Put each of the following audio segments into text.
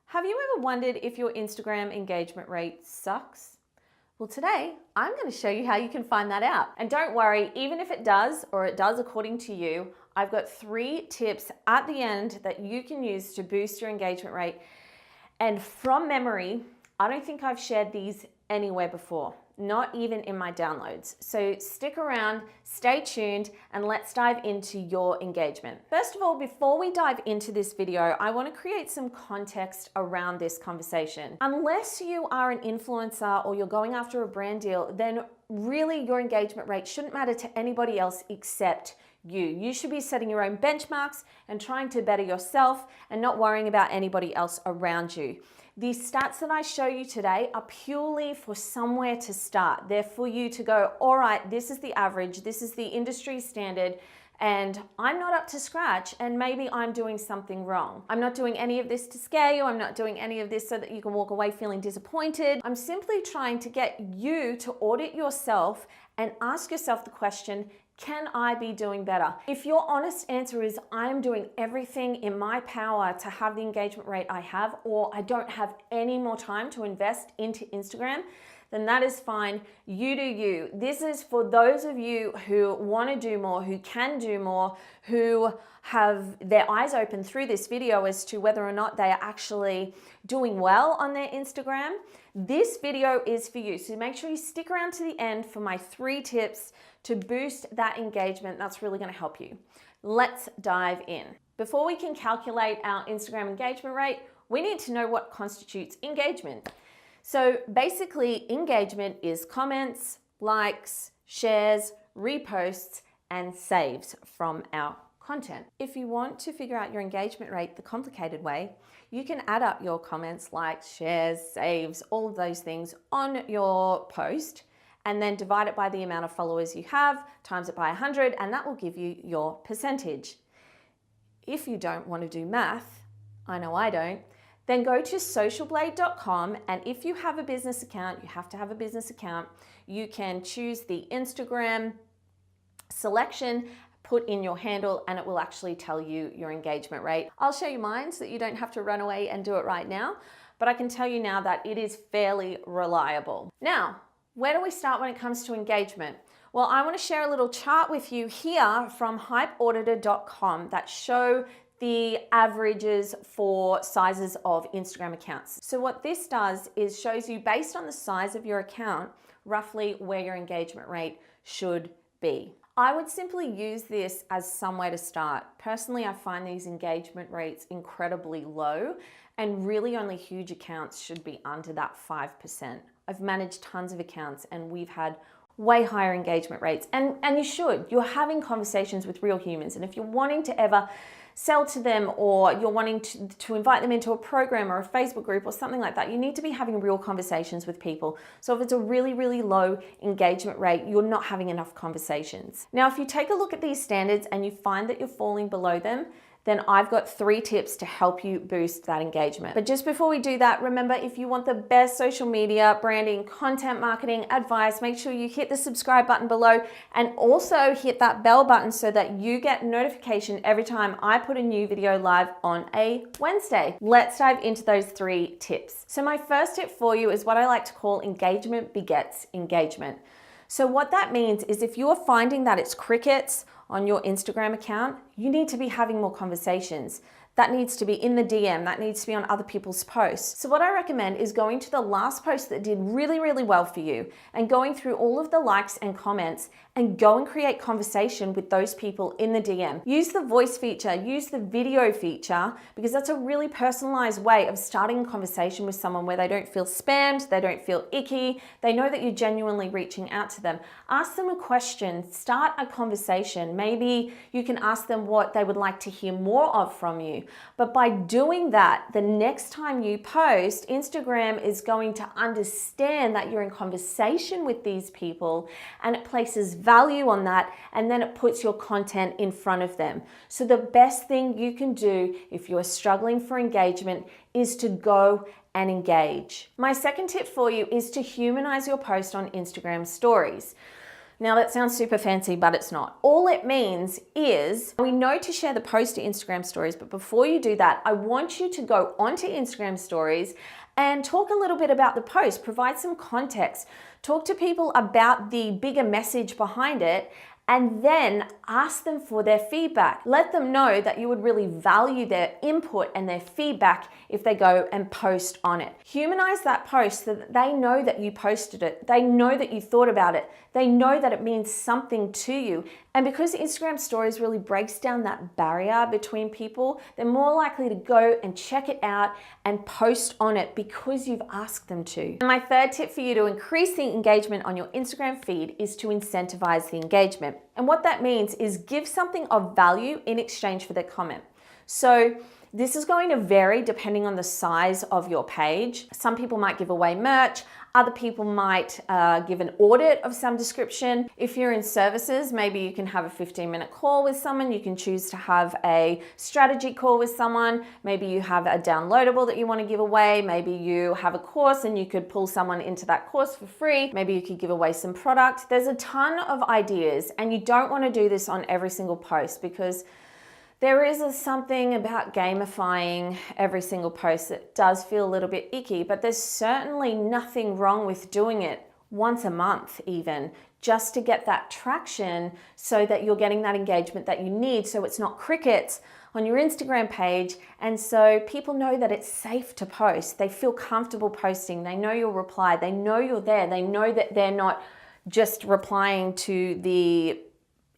Have you ever wondered if your Instagram engagement rate sucks? Well, today I'm going to show you how you can find that out. And don't worry, even if it does, or it does according to you, I've got 3 tips at the end that you can use to boost your engagement rate. And from memory, I don't think I've shared these anywhere before, not even in my downloads. So stick around, stay tuned, and let's dive into your engagement. First of all, before we dive into this video, I want to create some context around this conversation. Unless you are an influencer or you're going after a brand deal, then really your engagement rate shouldn't matter to anybody else except you. You should be setting your own benchmarks and trying to better yourself and not worrying about anybody else around you. These stats that I show you today are purely for somewhere to start. They're for you to go, all right, this is the average, this is the industry standard, and I'm not up to scratch, and maybe I'm doing something wrong. I'm not doing any of this to scare you. I'm not doing any of this so that you can walk away feeling disappointed. I'm simply trying to get you to audit yourself and ask yourself the question, can I be doing better? If your honest answer is, I am doing everything in my power to have the engagement rate I have, or I don't have any more time to invest into Instagram, then that is fine. You do you. This is for those of you who want to do more, who can do more, who have their eyes open through this video as to whether or not they are actually doing well on their Instagram. This video is for you. So make sure you stick around to the end for my 3 tips to boost that engagement. That's really going to help you. Let's dive in. Before we can calculate our Instagram engagement rate, we need to know what constitutes engagement. So basically, engagement is comments, likes, shares, reposts, and saves from our content. If you want to figure out your engagement rate the complicated way, you can add up your comments, likes, shares, saves, all of those things on your post, and then divide it by the amount of followers you have, times it by 100, and that will give you your percentage. If you don't want to do math, I know I don't, then go to socialblade.com, and if you have a business account, you have to have a business account, you can choose the Instagram selection, put in your handle, and it will actually tell you your engagement rate. I'll show you mine so that you don't have to run away and do it right now, but I can tell you now that it is fairly reliable. Now, where do we start when it comes to engagement? Well, I want to share a little chart with you here from hypeauditor.com that show the averages for sizes of Instagram accounts. So what this does is shows you, based on the size of your account, roughly where your engagement rate should be. I would simply use this as somewhere to start. Personally, I find these engagement rates incredibly low, and really only huge accounts should be under that 5%. I've managed tons of accounts and we've had way higher engagement rates, and you should. You're having conversations with real humans, and if you're wanting to ever sell to them, or you're wanting to invite them into a program or a Facebook group or something like that, you need to be having real conversations with people. So if it's a really, really low engagement rate, you're not having enough conversations. Now, if you take a look at these standards and you find that you're falling below them, then I've got 3 tips to help you boost that engagement. But just before we do that, remember, if you want the best social media, branding, content marketing advice, make sure you hit the subscribe button below, and also hit that bell button so that you get notification every time I put a new video live on a Wednesday. Let's dive into those 3 tips. So my first tip for you is what I like to call engagement begets engagement. So what that means is, if you're finding that it's crickets on your Instagram account, you need to be having more conversations. That needs to be in the DM, that needs to be on other people's posts. So what I recommend is going to the last post that did really, really well for you and going through all of the likes and comments and go and create conversation with those people in the DM. Use the voice feature, use the video feature, because that's a really personalized way of starting a conversation with someone where they don't feel spammed, they don't feel icky, they know that you're genuinely reaching out to them. Ask them a question, start a conversation. Maybe you can ask them what they would like to hear more of from you. But by doing that, the next time you post, Instagram is going to understand that you're in conversation with these people, and it places value on that, and then it puts your content in front of them. So the best thing you can do if you're struggling for engagement is to go and engage. My second tip for you is to humanize your post on Instagram stories. Now that sounds super fancy, but it's not. All it means is we know to share the post to Instagram stories, but before you do that, I want you to go onto Instagram stories and talk a little bit about the post, provide some context, talk to people about the bigger message behind it, and then ask them for their feedback. Let them know that you would really value their input and their feedback if they go and post on it. Humanize that post so that they know that you posted it. They know that you thought about it. They know that it means something to you. And because Instagram stories really breaks down that barrier between people, they're more likely to go and check it out and post on it because you've asked them to. And my third tip for you to increase the engagement on your Instagram feed is to incentivize the engagement. And what that means is give something of value in exchange for their comment. So this is going to vary depending on the size of your page. Some people might give away merch. Other people might give an audit of some description. If you're in services, maybe you can have a 15-minute call with someone. You can choose to have a strategy call with someone. Maybe you have a downloadable that you want to give away. Maybe you have a course and you could pull someone into that course for free. Maybe you could give away some product. There's a ton of ideas, and you don't want to do this on every single post because there is something about gamifying every single post that does feel a little bit icky, but there's certainly nothing wrong with doing it once a month even, just to get that traction so that you're getting that engagement that you need, so it's not crickets on your Instagram page, and so people know that it's safe to post. They feel comfortable posting. They know you'll reply. They know you're there. They know that they're not just replying to the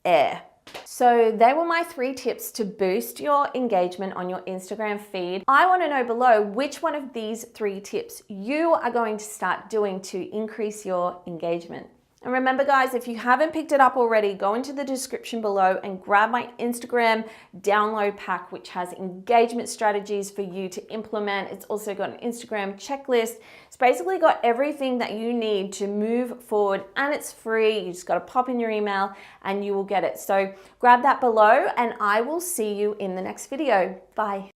air. So they were my 3 tips to boost your engagement on your Instagram feed. I want to know below which one of these 3 tips you are going to start doing to increase your engagement. And remember guys, if you haven't picked it up already, go into the description below and grab my Instagram download pack, which has engagement strategies for you to implement. It's also got an Instagram checklist. It's basically got everything that you need to move forward, and it's free. You just got to pop in your email and you will get it. So grab that below, and I will see you in the next video. Bye.